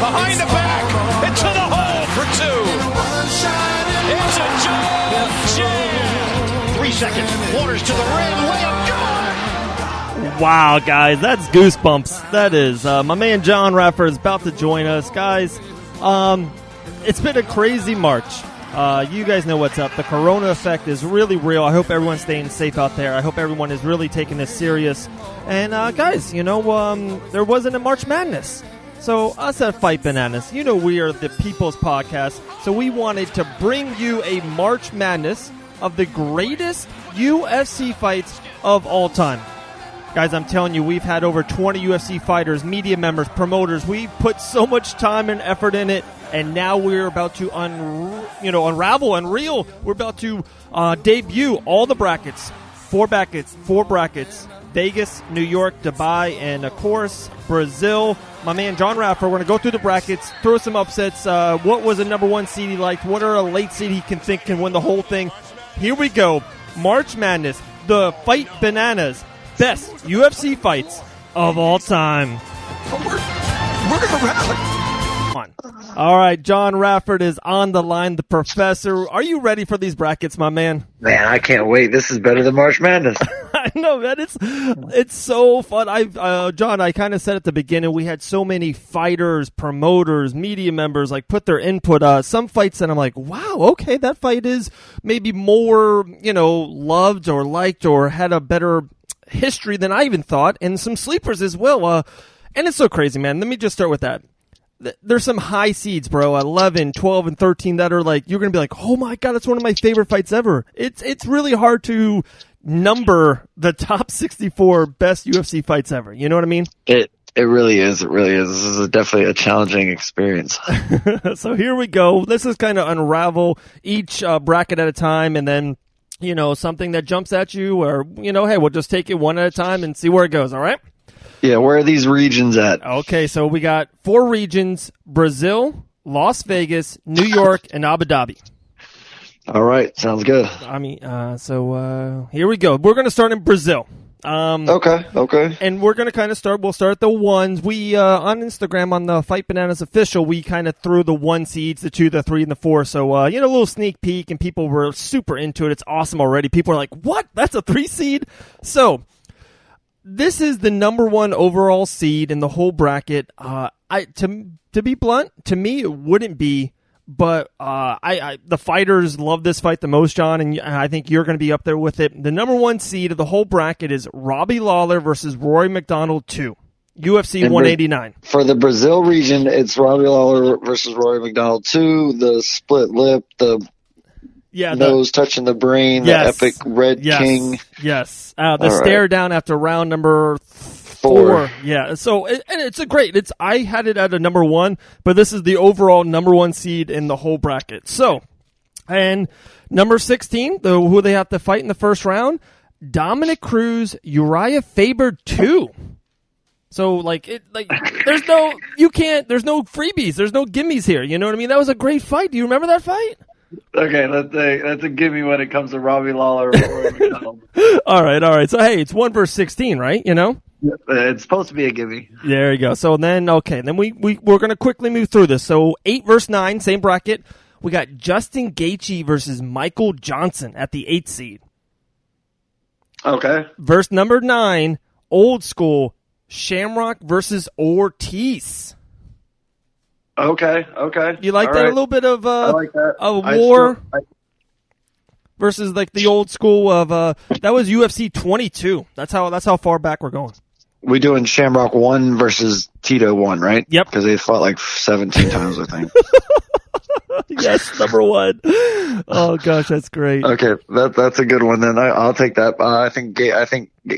behind the back, into the hole for two. It's a jam. 3 seconds, Waters to the rim, layup, good. Wow, guys, that's goosebumps. That is. My man Jon Radford is about to join us. Guys, it's been a crazy March. You guys know what's up. The corona effect is really real. I hope everyone's staying safe out there. I hope everyone is really taking this serious. And, guys, there wasn't a March Madness. So us at Fight Bananas, we are the People's Podcast. So we wanted to bring you a March Madness of the greatest UFC fights of all time. Guys, I'm telling you, we've had over 20 UFC fighters, media members, promoters. We've put so much time and effort in it, and now we're about to unravel, unreal. We're about to debut all the brackets, four brackets, Vegas, New York, Dubai, and, of course, Brazil. My man Jon Radford, we're going to go through the brackets, throw some upsets. What was a number one seed he liked? What are a late seed he can win the whole thing? Here we go. March Madness, the Fight Bananas. Best UFC fights of all time. We're going to rally. All right, Jon Radford is on the line, the professor. Are you ready for these brackets, my man? Man, I can't wait. This is better than March Madness. I know, man. It's so fun. John, I kind of said at the beginning, we had so many fighters, promoters, media members, put their input. Some fights that I'm like, wow, okay, that fight is maybe more, loved or liked or had a better history than I even thought, and some sleepers as well. And it's so crazy, man. Let me just start with that. There's some high seeds, bro, 11, 12, and 13 that are you're going to be like, oh my God, that's one of my favorite fights ever. It's really hard to number the top 64 best UFC fights ever. You know what I mean? It really is. It really is. This is definitely a challenging experience. So here we go. Let's just kind of unravel each bracket at a time, and then something that jumps at you, or, hey, we'll just take it one at a time and see where it goes, all right? Yeah, where are these regions at? Okay, so we got 4 regions: Brazil, Las Vegas, New York, and Abu Dhabi. All right, sounds good. So here we go. We're going to start in Brazil. Okay. And we're going to kind of we'll start at the ones. We, on Instagram, on the Fight Bananas Official, we kind of threw the 1 seeds, the 2, the 3, and the 4. So, a little sneak peek, and people were super into it. It's awesome already. People are like, what? That's a 3 seed? So, this is the number 1 overall seed in the whole bracket. To be blunt, to me, it wouldn't be. But the fighters love this fight the most, John, and I think you're going to be up there with it. The number 1 seed of the whole bracket is Robbie Lawler versus Rory McDonald 2, UFC 189. For the Brazil region, it's Robbie Lawler versus Rory McDonald 2, the split lip, the nose touching the brain, the epic Red King. Yes, the stare down after round number 4. Yeah, so and it's I had it at a number 1, but this is the overall number 1 seed in the whole bracket. So, and number 16, who they have to fight in the first round, Dominic Cruz, Uriah Faber 2. So there's no freebies, there's no gimmies here. You know what I mean? That was a great fight. Do you remember that fight? Okay, that's a gimme when it comes to Robbie Lawler or McDonald. All right. So hey, it's 1 versus 16, right? It's supposed to be a gimme. There you go. So then, we're going to quickly move through this. So 8 versus 9, same bracket. We got Justin Gaethje versus Michael Johnson at the 8th seed. Okay. Verse number 9, old school, Shamrock versus Ortiz. Okay. You like that? Right. A little bit of I like that. A war versus the old school of that was UFC 22. That's how far back we're going. We doing Shamrock 1 versus Tito 1, right? Yep. Because they fought 17 times, I think. Yes, number 1. Oh gosh, that's great. Okay, that's a good one. Then I'll take that. I think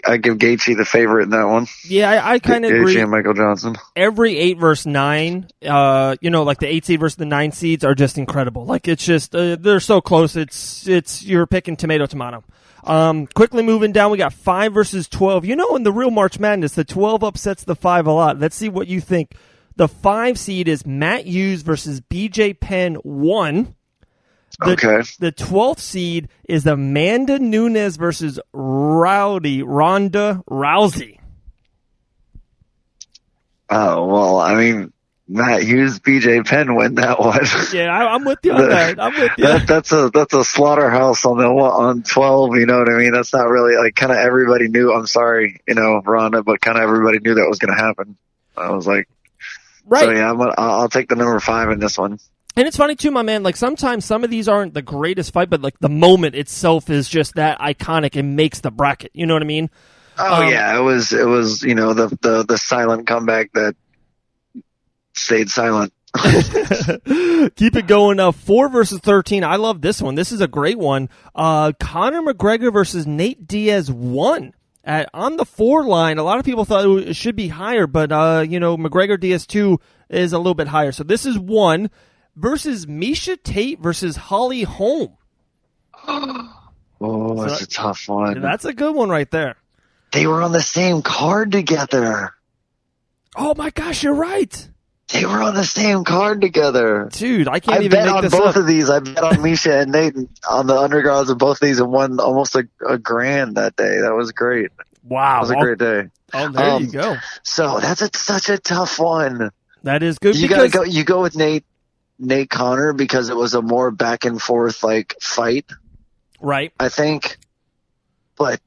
I give Gaethje the favorite in that one. Yeah, I kind of agree. Gaethje and Michael Johnson. Every 8 versus 9, the 8 seed versus the 9 seeds are just incredible. It's just they're so close. It's you're picking tomato. Quickly moving down, we got 5 versus 12. In the real March Madness, the 12 upsets the 5 a lot. Let's see what you think. The 5 seed is Matt Hughes versus BJ Penn 1. Okay. The 12th seed is Amanda Nunes versus Ronda Rousey. Oh, well, I mean, Matt Hughes, BJ Penn win that one. Yeah, I'm with you on that. I'm with you. That's a slaughterhouse on 12. You know what I mean? That's not really like kind of everybody knew. I'm sorry, Rhonda, but kind of everybody knew that was going to happen. I was like, right. So yeah, I'll take the number 5 in this one. And it's funny too, my man. Like sometimes some of these aren't the greatest fight, but like the moment itself is just that iconic and makes the bracket. You know what I mean? Oh yeah, it was the silent comeback that stayed silent. Keep it going. 4 versus 13. I love this one. This is a great one. Conor McGregor versus Nate Diaz 1. On the 4 line, a lot of people thought it should be higher, but McGregor Diaz 2 is a little bit higher. So this is 1 versus Miesha Tate versus Holly Holm. Oh, that's a tough one. That's a good one right there. They were on the same card together. Oh my gosh, you're right. They were on the same card together. Dude, I can't even make this up. I bet on both of these. I bet on Miesha and Nate on the undercards of both of these and won almost a grand that day. That was great. Wow. That was a great day. Oh, there you go. So that's such a tough one. That is good. You go with Nate Conor because it was a more back and forth like fight. Right. I think. But,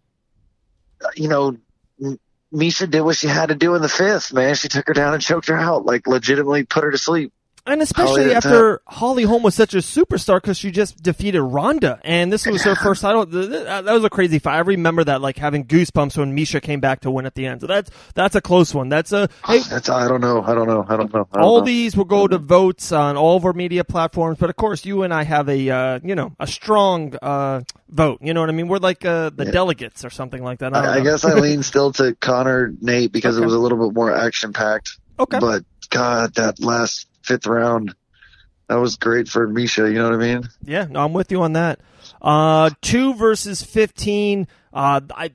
Miesha did what she had to do in the 5th, man. She took her down and choked her out, like legitimately put her to sleep. And especially after Holly Holm was such a superstar because she just defeated Ronda, and this was her first title. That was a crazy fight. I remember that, like having goosebumps when Miesha came back to win at the end. So that's a close one. I don't know. All these will go to votes on all of our media platforms, but of course you and I have a strong vote. You know what I mean? We're like the delegates or something like that. I guess I lean still to Conor Nate because it was a little bit more action packed. Okay, but God, that last 5th round, that was great for Miesha, you know what I mean? Yeah, no, I'm with you on that. 2 versus 15.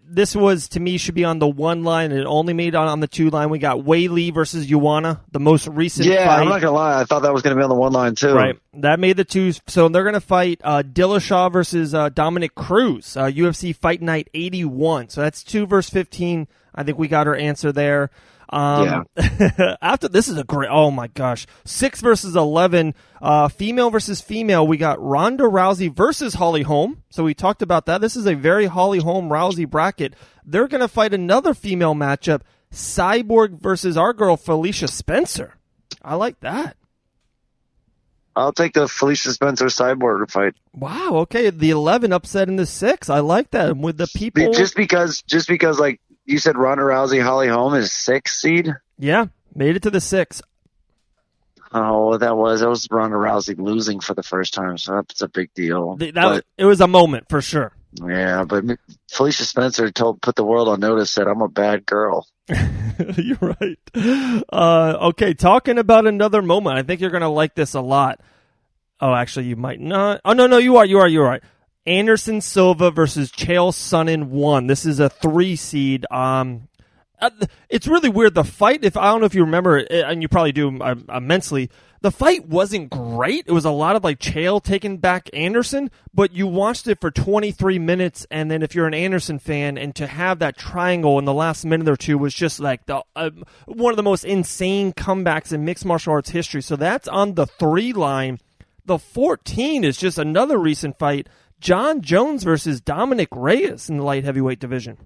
This was, to me, should be on the 1 line. It only made on the 2 line. We got Wei Lee versus Joanna, the most recent fight. Yeah, I'm not going to lie. I thought that was going to be on the 1 line, too. Right. That made the 2s. So they're going to fight Dillashaw versus Dominic Cruz, UFC Fight Night 81. So that's 2 versus 15. I think we got our answer there. After this is a great, oh my gosh, 6 versus 11, female versus female. We got Ronda Rousey versus Holly Holm. So we talked about that. This is a very Holly Holm Rousey bracket. They're going to fight another female matchup, Cyborg versus our girl Felicia Spencer. I like that. I'll take the Felicia Spencer Cyborg fight. Wow. Okay. The 11 upset in the 6. I like that. With the people. Just because like, you said Ronda Rousey, Holly Holm is 6 seed? Yeah, made it to the 6. Oh, that was Ronda Rousey losing for the first time, so that's a big deal. It was a moment for sure. Yeah, but Felicia Spencer put the world on notice, said, I'm a bad girl. You're right. Okay, talking about another moment. I think you're going to like this a lot. Oh, actually, you might not. Oh, no, you are. Anderson Silva versus Chael Sonnen 1. This is a 3 seed. It's really weird. The fight, I don't know if you remember, and you probably do immensely, the fight wasn't great. It was a lot of like Chael taking back Anderson, but you watched it for 23 minutes, and then if you're an Anderson fan, and to have that triangle in the last minute or two was just like one of the most insane comebacks in mixed martial arts history. So that's on the 3 line. The 14 is just another recent fight. John Jones versus Dominic Reyes in the light heavyweight division.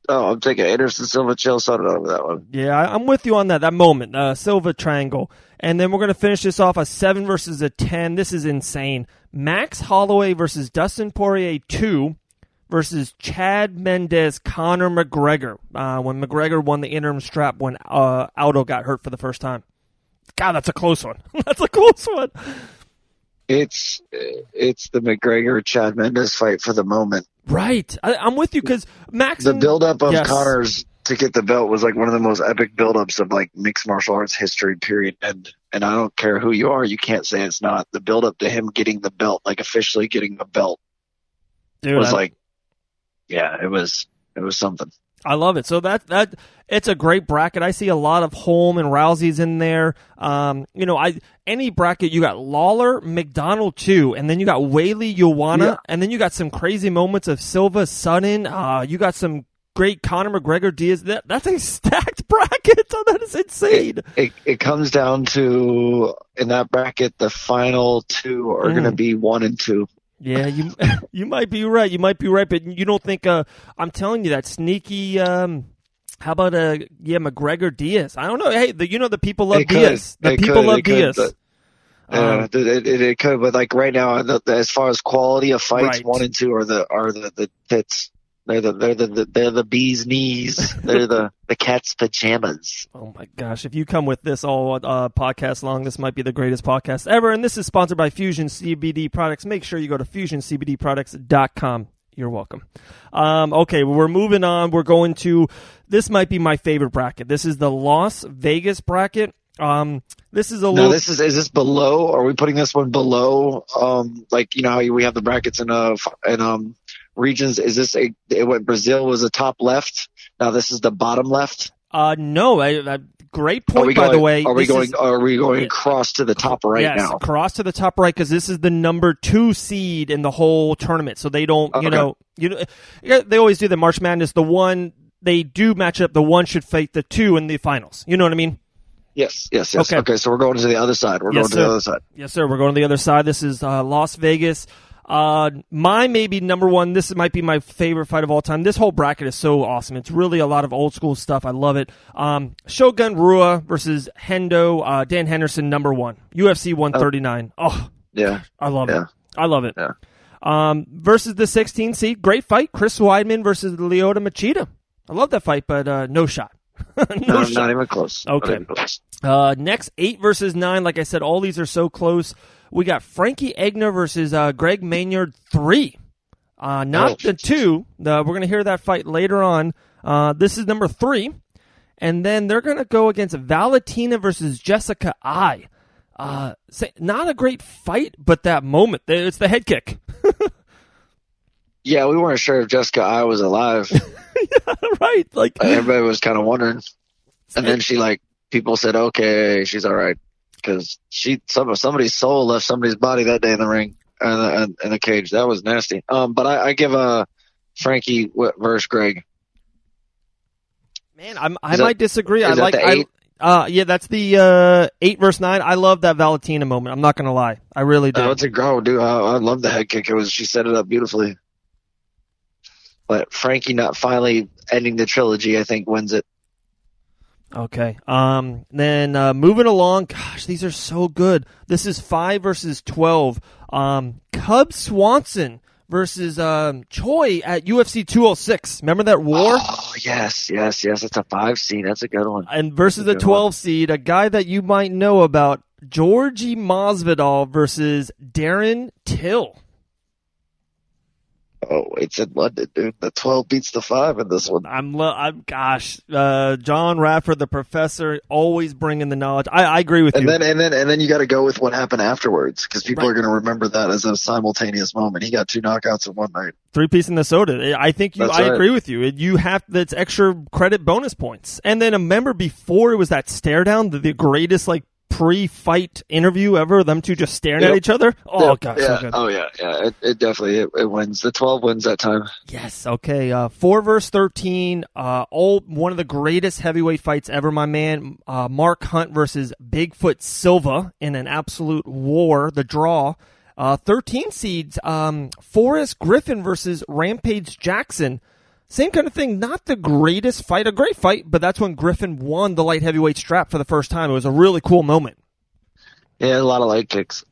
Oh, I'm taking Anderson Silva, Chael Sonnen over that one. Yeah, I'm with you on that moment. Silva triangle. And then we're going to finish this off a 7 versus a 10. This is insane. Max Holloway versus Dustin Poirier 2 versus Chad Mendes, Conor McGregor. When McGregor won the interim strap when Aldo got hurt for the first time. God, that's a close one. That's a close one. It's the McGregor-Chad Mendes fight for the moment. Right. I'm with you because Max... The buildup of Conor's to get the belt was like one of the most epic buildups of like mixed martial arts history, period. And I don't care who you are, you can't say it's not. The buildup to him getting the belt, like officially getting the belt, it was something. I love it. So that it's a great bracket. I see a lot of Holm and Rousey's in there. Any bracket, you got Lawler, McDonald too, and then you got Whaley, Joanna, and then you got some crazy moments of Silva, Sonnen. You got some great Conor McGregor Diaz. That's a stacked bracket. Oh, that is insane. It comes down to, in that bracket, the final two are going to be 1 and 2. Yeah, you might be right. You might be right, but you don't think I'm telling you that sneaky. How about McGregor Diaz? I don't know. Hey, the people love Diaz. The people love Diaz. It could, but like right now, as far as quality of fights, 1 and 2 are the tits. They're the bee's knees. They're the cat's pajamas. Oh my gosh! If you come with this all podcast long, this might be the greatest podcast ever. And this is sponsored by Fusion CBD Products. Make sure you go to FusionCBDProducts.com. You're welcome. Okay, we're moving on. We're going to. This might be my favorite bracket. This is the Las Vegas bracket. This is a little. Is this below? Are we putting this one below? Like how we have the brackets in regions. Is this what Brazil was the top left? Now this is the bottom left. No. Great point, by the way. Are we going across to the top right now? Yes, across to the top right, because this is the number 2 seed in the whole tournament. So they don't, they always do the March Madness. The one they do match up. The one should fight the 2 in the finals. You know what I mean? Yes. Okay, so we're going to the other side. The other side. Yes, sir. We're going to the other side. This is Las Vegas. My maybe number 1. This might be my favorite fight of all time. This whole bracket is so awesome. It's really a lot of old school stuff. I love it. Shogun Rua versus Hendo. Dan Henderson, number 1. UFC 139. Oh, yeah. I love it. I love it. Yeah. Versus the 16 seed. Great fight. Chris Weidman versus Lyoto Machida. I love that fight, but no shot. No, shot. Not even close. Okay. Even close. Next, 8 versus 9. Like I said, all these are so close. We got Frankie Edgar versus Greg Maynard 3. Not the 2. We're going to hear that fight later on. This is number 3. And then they're going to go against Valentina versus Jessica Ai. Not a great fight, but that moment. It's the head kick. Yeah, we weren't sure if Jessica Ai was alive. Yeah, right. Like everybody was kind of wondering. And then people said, okay, she's all right. Because somebody's soul left somebody's body that day in the ring and in the cage. That was nasty. But I give Frankie versus Greg. Man, I might disagree. Is that the 8? Yeah, that's the 8 versus 9. I love that Valentina moment. I'm not gonna lie, I really do. It's a go, dude. I love the head kick. She set it up beautifully. But Frankie not finally ending the trilogy, I think, wins it. Okay. Then moving along. Gosh, these are so good. This is 5 versus 12. Cub Swanson versus Choi at UFC 206. Remember that war? Oh, yes. It's a 5 seed. That's a good one. And versus the 12 seed, a guy that you might know about, Georgi Masvidal versus Darren Till. Oh, it's in London, dude. The 12 beats the 5 in this one. Jon Radford, the professor, always bringing the knowledge. I agree with you. And then you got to go with what happened afterwards, because people are going to remember that as a simultaneous moment. He got 2 knockouts in one night. 3-piece Minnesota. I think I agree with you. That's extra credit bonus points. And then remember before it was that stare down, the greatest pre-fight interview ever, them two just staring at each other. Oh, gosh, yeah. so good. Oh, yeah. It definitely wins. The 12 wins that time. Yes, okay. 4 versus 13, one of the greatest heavyweight fights ever, my man. Mark Hunt versus Bigfoot Silva in an absolute war, the draw. 13 seeds, Forrest Griffin versus Rampage Jackson. Same kind of thing, not the greatest fight, a great fight, but that's when Griffin won the light heavyweight strap for the first time. It was a really cool moment. Yeah, a lot of light kicks.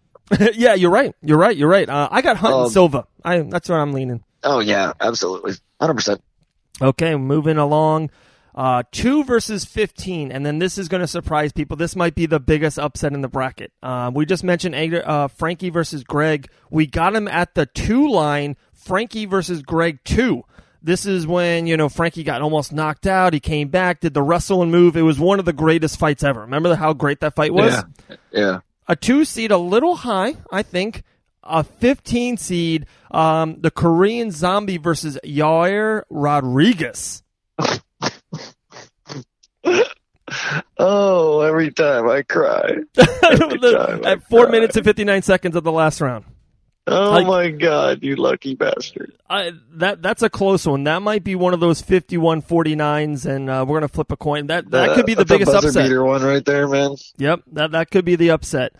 Yeah, you're right. I got Hunt and Silva. That's where I'm leaning. Oh, yeah, absolutely. 100%. Okay, moving along. 2 versus 15, and then this is going to surprise people. This might be the biggest upset in the bracket. We just mentioned Frankie versus Greg. We got him at the 2 line, Frankie versus Greg 2. This is when, Frankie got almost knocked out. He came back, did the wrestle and move. It was one of the greatest fights ever. Remember how great that fight was? Yeah. A 2 seed, a little high, I think. A 15 seed, the Korean Zombie versus Yair Rodriguez. Oh, every time I cry. At 4 minutes and 59 seconds of the last round. Oh my God, you lucky bastard. That's a close one. That might be one of those 51-49s, and we're going to flip a coin. That could be the biggest upset. That's a buzzer upset. beater one right there, man. Yep, that could be the upset.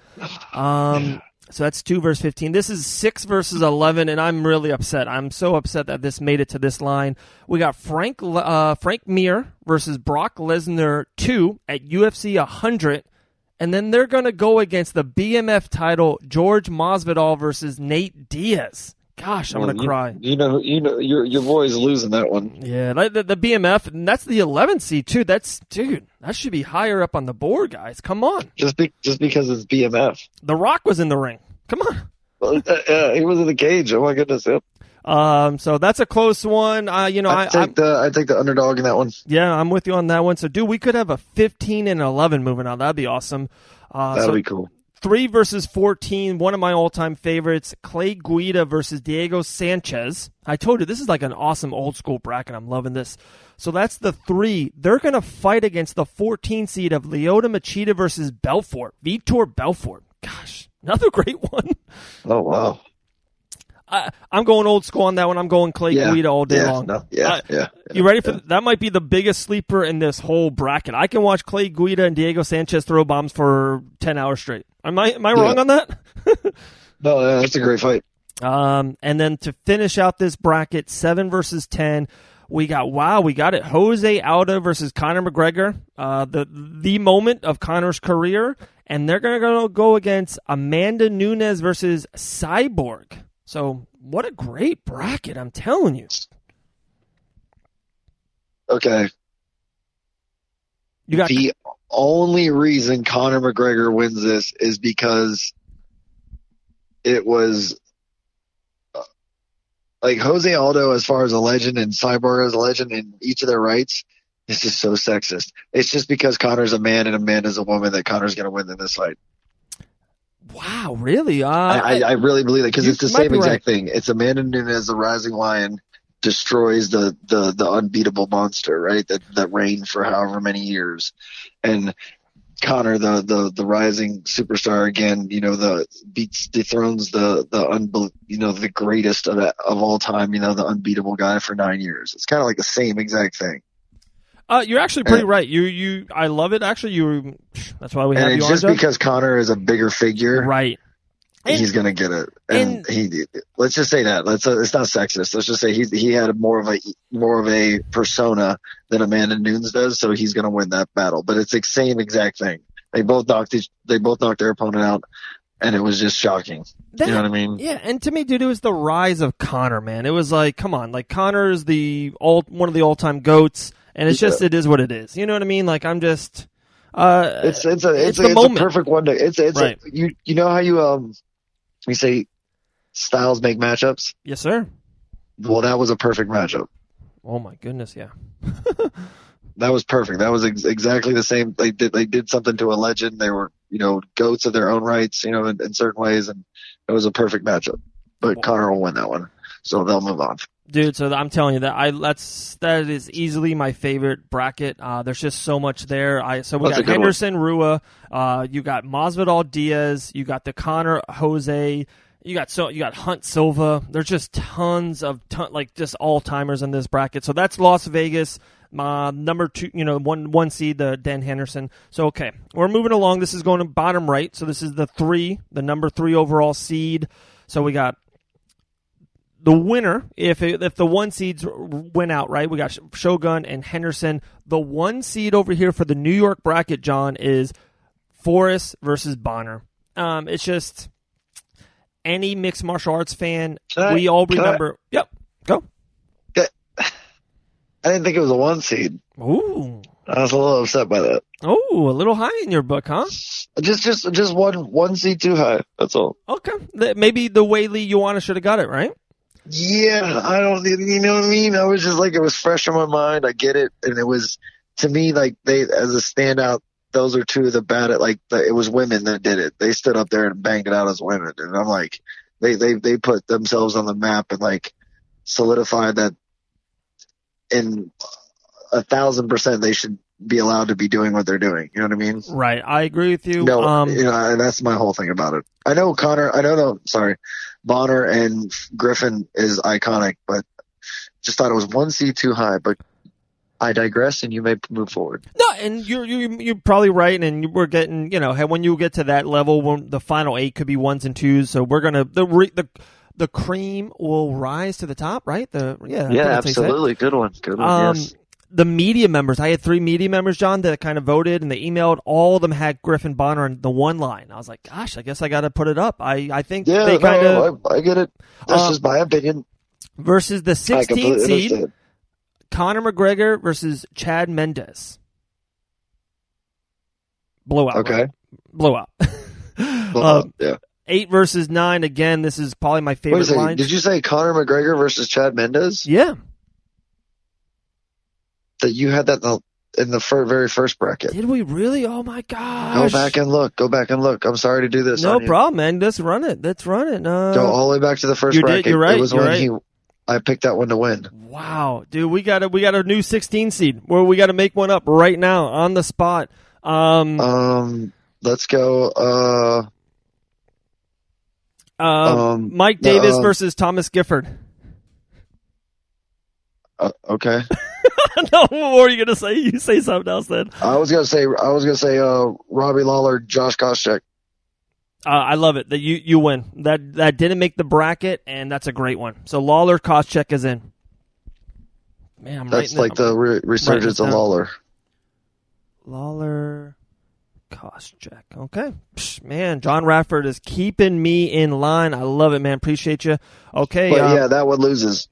So that's 2 versus 15. This is 6 versus 11, and I'm really upset. I'm so upset that this made it to this line. We got Frank Mir versus Brock Lesnar 2 at UFC 100. And then they're going to go against the BMF title, George Masvidal versus Nate Diaz. Gosh, I'm going to cry. You know, your boy's losing that one. Yeah, the BMF, and that's the 11th seed too. That should be higher up on the board, guys. Come on. Just because it's BMF. The Rock was in the ring. Come on. He was in the cage. Oh my goodness. Yep. So that's a close one. I take the underdog in that one. Yeah, I'm with you on that one. So, dude, we could have a 15 and 11 moving on. That'd be awesome. That'd be cool. 3 versus 14. One of my all-time favorites, Clay Guida versus Diego Sanchez. I told you this is like an awesome old school bracket. I'm loving this. So that's the 3. They're gonna fight against the 14 seed of Lyoto Machida versus Vitor Belfort. Gosh, another great one. Oh wow. I'm going old school on that one. I'm going Clay Guida all day long. You ready for that? Might be the biggest sleeper in this whole bracket. I can watch Clay Guida and Diego Sanchez throw bombs for 10 hours straight. Am I wrong on that? No, that's a great fight. And then to finish out this bracket, 7 versus 10, we got it. Jose Aldo versus Conor McGregor. The moment of Conor's career, and they're gonna go against Amanda Nunes versus Cyborg. So, what a great bracket, I'm telling you. Okay. The only reason Conor McGregor wins this is because it was like Jose Aldo as far as a legend and Cyborg as a legend in each of their rights. It's just so sexist. It's just because Conor's a man and Amanda's a woman that Conor's going to win in this fight. Wow, really? I really believe that because it's the same exact thing. It's Amanda Nunes, the Rising Lion, destroys the unbeatable monster, right? That reigned for however many years, and Conor, the rising superstar again, dethrones the greatest of all time, the unbeatable guy for 9 years. It's kind of like the same exact thing. You're actually pretty right. I love it. Actually, that's why we have you on. And it's just because Conor is a bigger figure, right? He's gonna get it. And let's just say that. It's not sexist. Let's just say he had more of a persona than Amanda Nunes does, so he's gonna win that battle. But it's the same exact thing. They both knocked their opponent out, and it was just shocking. You know what I mean? Yeah, and to me, dude, it was the rise of Conor, man. It was like, come on, like Conor is one of the all-time GOATs. And it's just, it is what it is. You know what I mean? Like, I'm just, it's a perfect one to, right. You know how you say styles make matchups? Yes, sir. Well, that was a perfect matchup. Oh my goodness. Yeah. That was perfect. That was exactly the same. They did something to a legend. They were, goats of their own rights, in certain ways. And it was a perfect matchup, but Conor will win that one. So they'll move on. Dude, so I'm telling you that is easily my favorite bracket. There's just so much there. So we got Henderson, Rua, you got Masvidal, Diaz, you got the Conor, Jose, you got Hunt, Silva. There's just tons of just all timers in this bracket. So that's Las Vegas, number 2, one seed, the Dan Henderson. So okay, we're moving along. This is going to bottom right. So this is the number 3 overall seed. So we got the winner, if the 1 seeds went out, right, we got Shogun and Henderson. The 1 seed over here for the New York bracket, John, is Forrest versus Bonner. It's just any mixed martial arts fan, we all remember. Yep, go. I didn't think it was a 1 seed. Ooh. I was a little upset by that. Oh, a little high in your book, huh? Just one seed too high. That's all. Okay, maybe the way Lee Joanna should have got it, right? Yeah, I don't, you know what I mean? I was just like, it was fresh in my mind. I get it. And it was, to me, like they, as a standout, those are two of the bad, it was women that did it. They stood up there and banged it out as women. And I'm like, they put themselves on the map and like solidified that in 1,000% they should be allowed to be doing what they're doing. You know what I mean? Right. I agree with you. No, and that's my whole thing about it. I know Bonner and Griffin is iconic, but just thought it was one seed too high. But I digress, and you may move forward. No, and you're probably right, and we're getting, when you get to that level, when the final 8 could be 1s and 2s, so we're gonna the cream will rise to the top, right? Absolutely, good one. Yes. The media members, I had 3 media members, John, that kind of voted, and they emailed. All of them had Griffin Bonner on the one line. I was like, gosh, I guess I got to put it up. I think they kind of. I get it. This is my opinion. Versus the 16th seed. Understand. Conor McGregor versus Chad Mendes. Blowout. Okay. Right? Blowout. Yeah. 8 versus 9. Again, this is probably my favorite line. Did you say Conor McGregor versus Chad Mendes? Yeah. That you had that in the very first bracket. Did we really? Oh my gosh. Go back and look. I'm sorry to do this. No problem, man. Let's run it. Go all the way back to the first bracket. You're right. It was I picked that one to win. Wow, dude, we got a new 16 seed where we got to make one up right now on the spot. Let's go. Mike Davis versus Thomas Gifford. Okay. No, what were you gonna say? You say something else then. I was gonna say Robbie Lawler, Josh Koscheck. I love it that you win. That didn't make the bracket, and that's a great one. So Lawler, Koscheck is in. Man, that's like the resurgence of Lawler. Lawler, Koscheck. Okay, man, Jon Radford is keeping me in line. I love it, man. Appreciate you. Okay, but that one loses.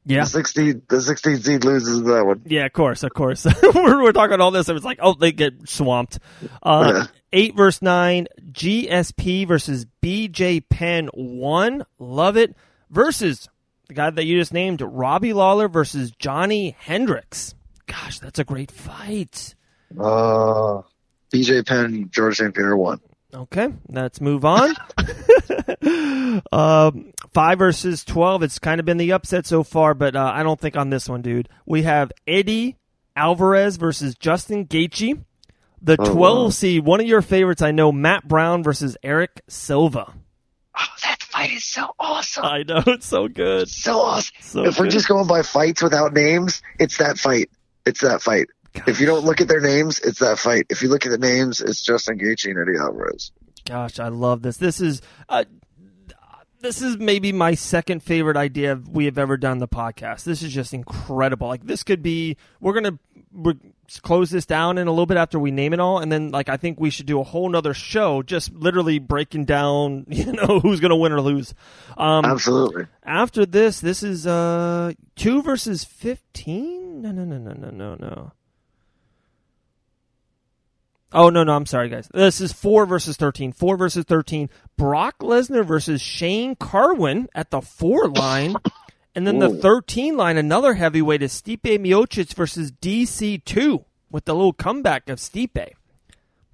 Yeah, the 16 seed loses that one. Yeah, of course. we're talking all this, and it's like, they get swamped. 8 versus 9, GSP versus BJ Penn 1. Love it. Versus the guy that you just named, Robbie Lawler versus Johnny Hendricks. Gosh, that's a great fight. BJ Penn, George St. Pierre 1. Okay, let's move on. 5 versus 12. It's kind of been the upset so far, but I don't think on this one, dude. We have Eddie Alvarez versus Justin Gaethje. The 12 seed, one of your favorites, I know, Matt Brown versus Eric Silva. Oh, that fight is so awesome. I know, it's so good. So awesome. If we're just going by fights without names, it's that fight. God. If you don't look at their names, it's that fight. If you look at the names, it's Justin Gaethje and Eddie Alvarez. Gosh, I love this. This is maybe my second favorite idea we have ever done the podcast. This is just incredible. Like, this could be, we're going to close this down in a little bit after we name it all, and then I think we should do a whole nother show just literally breaking down who's going to win or lose. Absolutely. After this is 2 versus 15. No. Oh, no, I'm sorry, guys. This is 4 versus 13. 4 versus 13. Brock Lesnar versus Shane Carwin at the 4 line. And then the 13 line, another heavyweight, is Stipe Miocic versus DC2 with the little comeback of Stipe.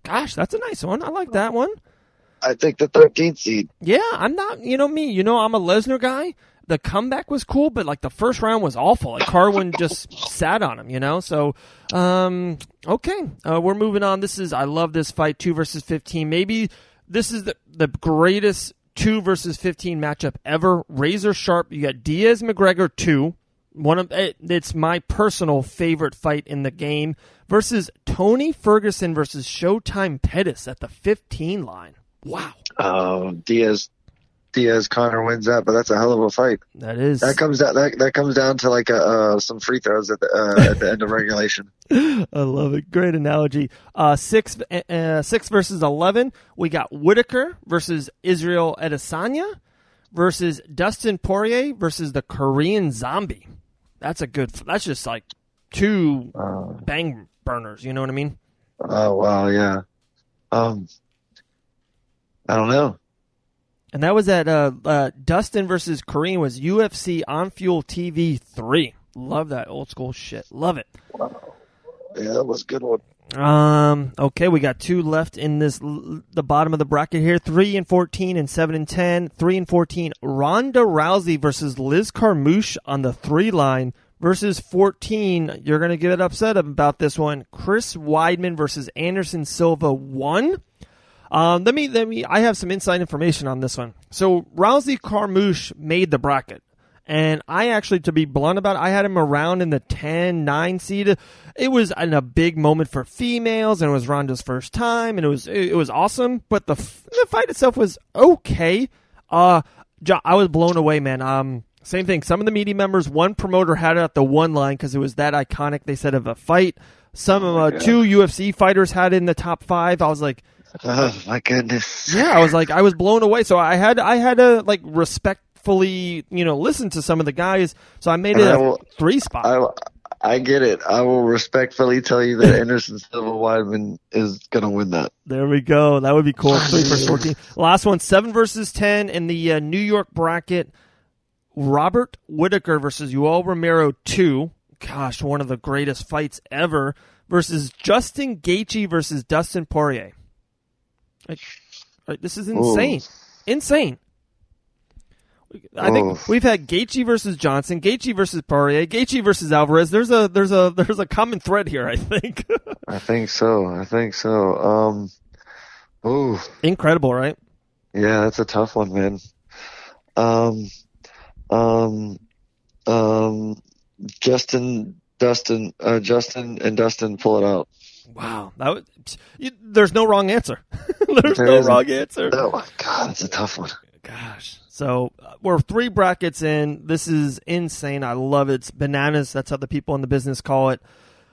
Gosh, that's a nice one. I like that one. I think the 13th seed. Yeah, I'm not, me. I'm a Lesnar guy. The comeback was cool, but the first round was awful. Like, Carwin just sat on him, So, okay, we're moving on. I love this fight, 2 versus 15. Maybe this is the greatest 2 versus 15 matchup ever. Razor sharp. You got Diaz McGregor 2. It's my personal favorite fight in the game versus Tony Ferguson versus Showtime Pettis at the 15 line. Wow. Diaz Connor wins that, but that's a hell of a fight. That is. That comes down to some free throws at the end of regulation. I love it. Great analogy. 6 versus 11. We got Whitaker versus Israel Adesanya versus Dustin Poirier versus the Korean Zombie. That's just like 2 bang burners. You know what I mean? Oh wow, yeah. I don't know. And that was at Dustin versus Korean was UFC On Fuel TV 3. Love that old school shit. Love it. Wow. Yeah, that was a good one. Okay, we got 2 left in the bottom of the bracket here. 3 and 14 and 7 and 10. 3 and 14. Ronda Rousey versus Liz Carmouche on the 3 line versus 14. You're going to get upset about this one. Chris Weidman versus Anderson Silva 1. Let me. I have some inside information on this one. So Rousey Carmouche made the bracket, and I actually, to be blunt about it, I had him around in the 10-9 seed. It was a big moment for females, and it was Ronda's first time, and it was awesome. But the fight itself was okay. I was blown away, man. Same thing. Some of the media members, one promoter had it at the one line because it was that iconic, they said, of a fight. Some two UFC fighters had it in the top 5. I was like, oh my goodness. Yeah, I was blown away. So I had to like respectfully, listen to some of the guys. So I made it a 3 spot. I get it. I will respectfully tell you that Anderson Silva Weidman is going to win that. There we go. That would be cool. 3 versus 14. Last one, 7 versus 10 in the New York bracket. Robert Whittaker versus Yoel Romero 2. Gosh, one of the greatest fights ever. Versus Justin Gaethje versus Dustin Poirier. This is insane. Ooh. Insane. I think we've had Gaethje versus Johnson, Gaethje versus Poirier, Gaethje versus Alvarez. There's a common thread here, I think. I think so. Ooh. Incredible, right? Yeah, that's a tough one, man. Justin and Dustin pull it out. Wow, there's no wrong answer. There's no wrong answer. Oh my God, it's a tough one. Gosh. So we're 3 brackets in. This is insane. I love it. It's bananas. That's how the people in the business call it.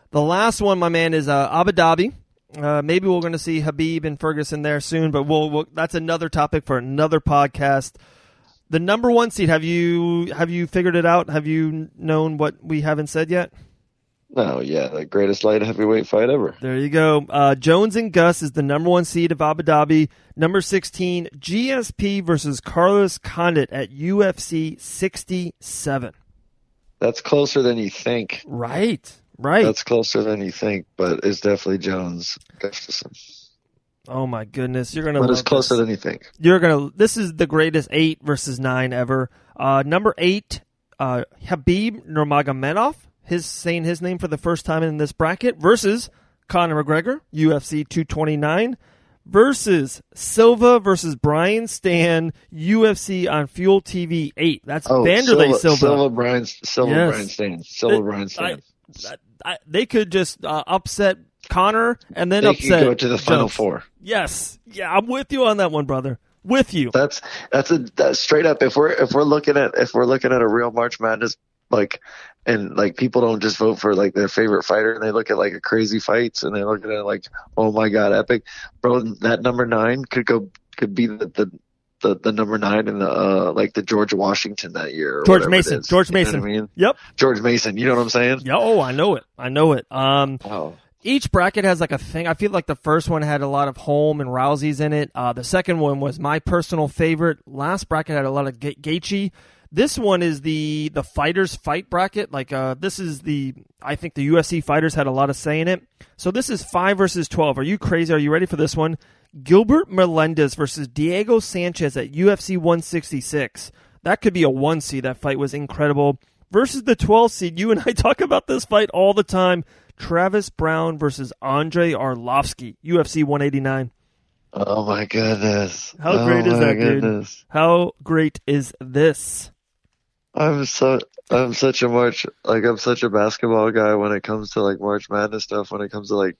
The last one, my man, is Abu Dhabi. Maybe we're going to see Habib and Ferguson there soon, but that's another topic for another podcast. The number 1 seed, have you figured it out? Have you known what we haven't said yet? No, yeah, the greatest light heavyweight fight ever. There you go. Jones and Gus is the number 1 seed of Abu Dhabi. Number 16, GSP versus Carlos Condit at UFC 67. That's closer than you think. Right. That's closer than you think, but it's definitely Jones Gustafson. Oh my goodness, you're gonna. But it's closer than you think. This is the greatest 8 versus 9 ever. Number 8, Habib Nurmagomedov. Saying his name for the first time in this bracket versus Conor McGregor, UFC 229, versus Silva versus Brian Stan, UFC on Fuel TV 8. That's Vanderlei Silva. Brian Stan. They could just upset Conor and then upset. They could go to the Final Four. Yes, yeah, I'm with you on that one, brother. With you. That's straight up. If we're looking at a real March Madness, and people don't just vote for their favorite fighter, and they look at a crazy fights, and they look at it oh my God, epic, bro. That number 9 could be the number 9 in the George Washington that year. George Mason. You know what I mean? Yep. George Mason. You know what I'm saying? Yeah. Oh, I know it. Each bracket has a thing. I feel like the first one had a lot of Holm and Rousey's in it. The second one was my personal favorite. Last bracket had a lot of Gaethje. This one is the fighters fight bracket. This is I think the UFC fighters had a lot of say in it. So this is 5 versus 12. Are you crazy? Are you ready for this one? Gilbert Melendez versus Diego Sanchez at UFC 166. That could be a 1 seed. That fight was incredible. Versus the 12 seed. You and I talk about this fight all the time. Travis Brown versus Andrei Arlovsky, UFC 189. Oh my goodness. How great is that, dude? How great is this? I'm such a basketball guy when it comes to March Madness stuff. When it comes to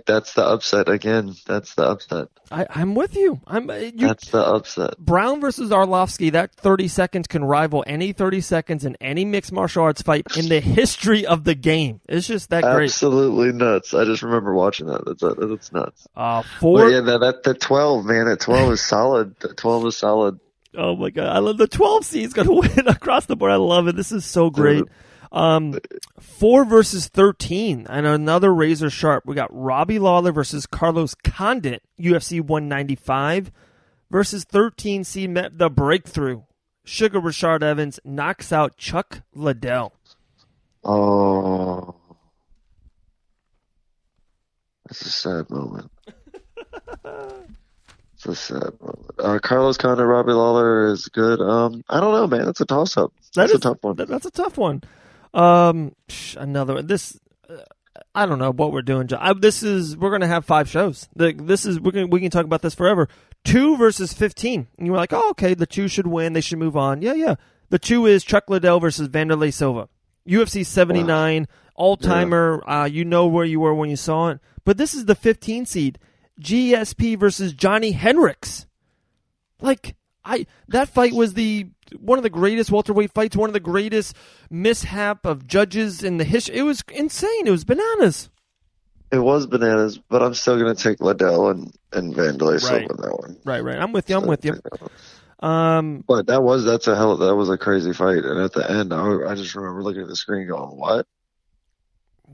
that's the upset again. That's the upset. I'm with you. That's the upset. Brown versus Arlovsky. That 30 seconds can rival any 30 seconds in any mixed martial arts fight in the history of the game. It's just that great. Absolutely nuts. I just remember watching that. That's nuts. 4. Yeah, the 12, man. That 12 is solid. The 12 is solid. Oh my God, I love the 12 seed's going to win across the board. I love it. This is so great. 4 versus 13, and another razor sharp. We got Robbie Lawler versus Carlos Condit, UFC 195, versus 13 seed the breakthrough. Sugar Rashard Evans knocks out Chuck Liddell. Oh, that's a sad moment. It's a sad moment. Carlos Condit, Robbie Lawler is good. I don't know, man. That's a toss-up. That's a tough one. That's a tough one. Another one. I don't know what we're doing, John. We're going to have 5 shows. We can talk about this forever. 2 versus 15. And you're like, oh, okay, the 2 should win. They should move on. Yeah. The 2 is Chuck Liddell versus Vanderlei Silva. UFC 79, all-timer. Yeah. You know where you were when you saw it. But this is the 15 seed. GSP versus Johnny Hendricks. That fight was one of the greatest welterweight fights, one of the greatest mishap of judges in the history. It was insane. It was bananas. It was bananas, but I'm still going to take Liddell and Vanderlei Silva in that one. Right. I'm with you. But that was a crazy fight. And at the end, I just remember looking at the screen going, what?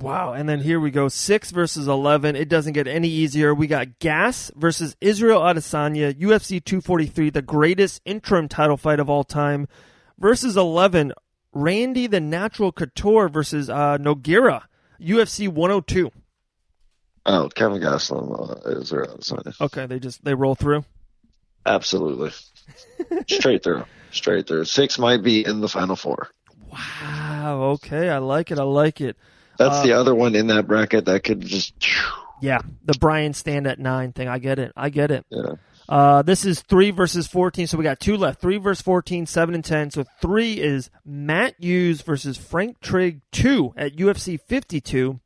Wow. And then here we go. 6 versus 11. It doesn't get any easier. We got Gas versus Israel Adesanya, UFC 243, the greatest interim title fight of all time, versus 11, Randy the Natural Couture versus Nogueira, UFC 102. Oh, Kevin Gastelum, Israel Adesanya. Okay, they roll through? Absolutely. Straight through. 6 might be in the final 4. Wow. Okay, I like it. That's the other one in that bracket that could just... Yeah, the Brian stand at 9 thing. I get it. Yeah. This is 3 versus 14, so we got 2 left. 3 versus 14, 7 and 10. So 3 is Matt Hughes versus Frank Trigg 2 at UFC 52.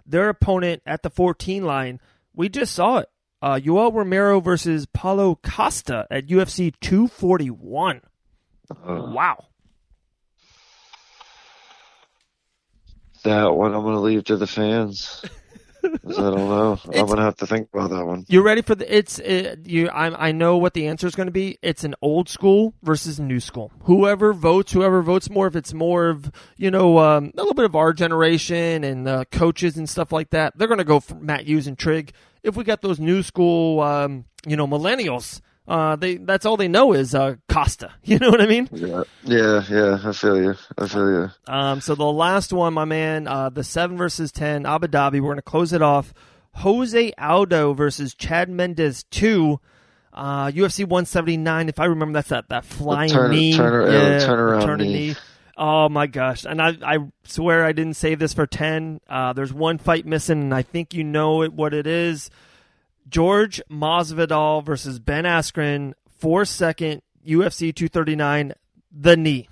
Their opponent at the 14 line, we just saw it. Yoel Romero versus Paulo Costa at UFC 241. Wow. That one I'm going to leave to the fans. 'Cause I don't know. I'm going to have to think about that one. You ready for I know what the answer is going to be. It's an old school versus new school. Whoever votes more, if it's more of, a little bit of our generation and coaches and stuff like that, they're going to go for Matt Hughes and Trigg. If we got those new school, millennials, that's all they know is Costa. You know what I mean? Yeah. I feel you. So the last one, my man, the 7 versus 10, Abu Dhabi. We're going to close it off. Jose Aldo versus Chad Mendes 2, UFC 179. If I remember, that's that flying knee, turnaround knee. Oh my gosh! And I swear I didn't save this for 10. There's one fight missing, and I think you know what it is. George Masvidal versus Ben Askren, 4-second, UFC 239, the knee.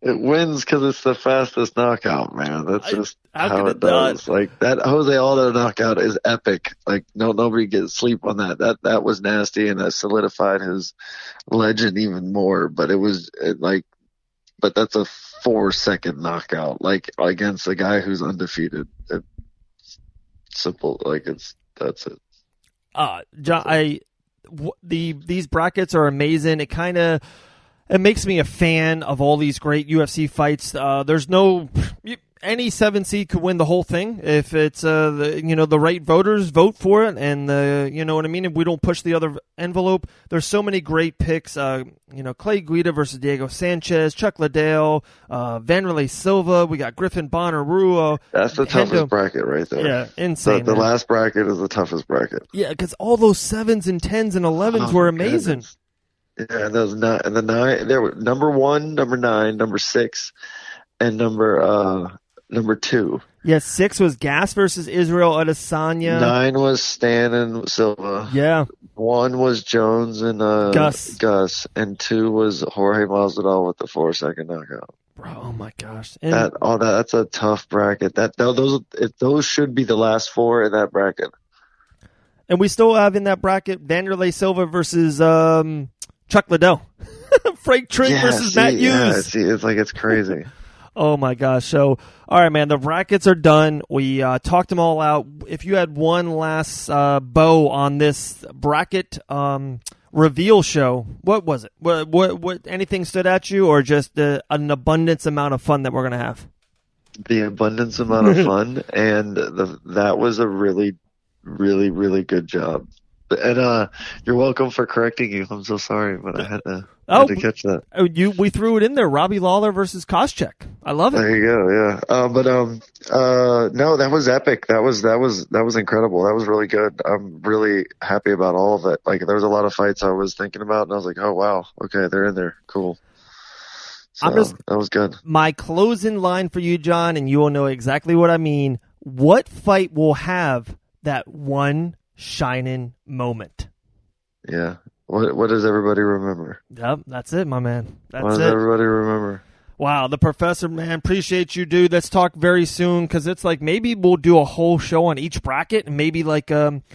It wins because it's the fastest knockout, man. That's just how it does. Like, that Jose Aldo knockout is epic. Like, nobody gets sleep on that. That was nasty, and that solidified his legend even more. But but that's a 4-second knockout, like, against a guy who's undefeated. Simple, that's it. John, these brackets are amazing. It makes me a fan of all these great UFC fights. There's any 7 seed could win the whole thing if it's the right voters vote for it, and you know what I mean. If we don't push the other envelope, there's so many great picks. Clay Guida versus Diego Sanchez, Chuck Liddell, Vanderlei Silva. We got Griffin Bonner-Ruo. That's the toughest bracket right there. Yeah, insane. The last bracket is the toughest bracket. Yeah, because all those 7s and 10s and 11s were amazing. Goodness. Yeah, those the 9. There were number 1, number 9, number 6, and number 2. Yeah, 6 was Gas versus Israel Adesanya. 9 was Stan and Silva. Yeah. 1 was Jones and Gus, and 2 was Jorge Masvidal with the 4-second knockout. Bro, oh my gosh! That's a tough bracket. Those should be the last 4 in that bracket. And we still have in that bracket Vanderlei Silva versus Chuck Liddell, Frank Trigg versus Matt Hughes. Yeah, it's crazy. Oh my gosh! So, all right, man, the brackets are done. We talked them all out. If you had one last bow on this bracket reveal show, what was it? What anything stood at you, or just an abundance amount of fun that we're gonna have? The abundance amount of fun, and that was a really, really, really good job. And you're welcome for correcting you. I'm so sorry, but I had to catch that. We threw it in there. Robbie Lawler versus Koscheck. I love it. There you go. Yeah. No, that was epic. That was incredible. That was really good. I'm really happy about all of it. Like, there was a lot of fights I was thinking about, and I was like, oh wow, okay, they're in there. Cool. So that was good. My closing line for you, John, and you will know exactly what I mean. What fight will have that one shining moment? Yeah. What does everybody remember? Yep, that's it, my man. That's what does everybody remember? Wow, the Professor, man, appreciate you, dude. Let's talk very soon, because it's like maybe we'll do a whole show on each bracket, and maybe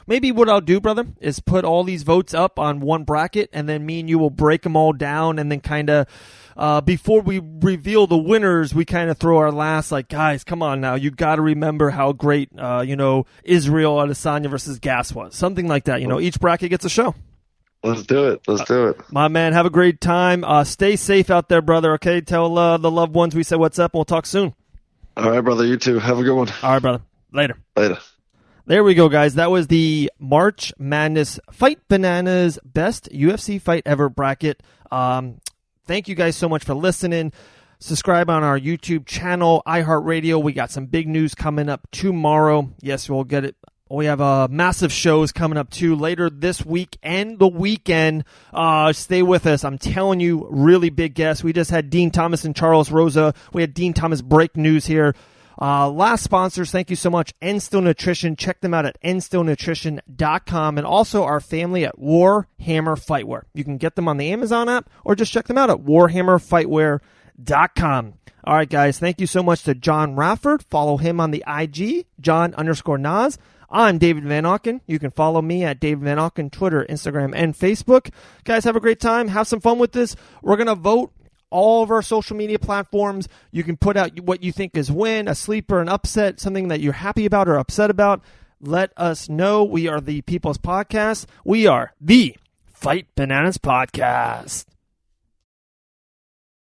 maybe what I'll do, brother, is put all these votes up on one bracket, and then me and you will break them all down, and then kind of before we reveal the winners, we kind of throw our last, like, guys, come on now, you got to remember how great Israel Adesanya versus Gas was, something like that. Each bracket gets a show. Let's do it. Let's do it. My man, have a great time. Stay safe out there, brother, okay? Tell the loved ones we said what's up, and we'll talk soon. All right, brother. You too. Have a good one. All right, brother. Later. Later. There we go, guys. That was the March Madness Fight Bananas Best UFC Fight Ever bracket. Thank you guys so much for listening. Subscribe on our YouTube channel, iHeartRadio. We got some big news coming up tomorrow. Yes, we'll get it. We have massive shows coming up, too, later this week and the weekend. Stay with us. I'm telling you, really big guests. We just had Dean Thomas and Charles Rosa. We had Dean Thomas break news here. Last sponsors, thank you so much, Enstill Nutrition. Check them out at enstillnutrition.com. And also our family at Warhammer Fightwear. You can get them on the Amazon app or just check them out at warhammerfightwear.com. All right, guys, thank you so much to Jon Radford. Follow him on the IG, John_Nas. I'm David Van Auken. You can follow me at David Van Auken, Twitter, Instagram, and Facebook. Guys, have a great time. Have some fun with this. We're going to vote all of our social media platforms. You can put out what you think is win, a sleeper, an upset, something that you're happy about or upset about. Let us know. We are the People's Podcast. We are the Fight Bananas Podcast.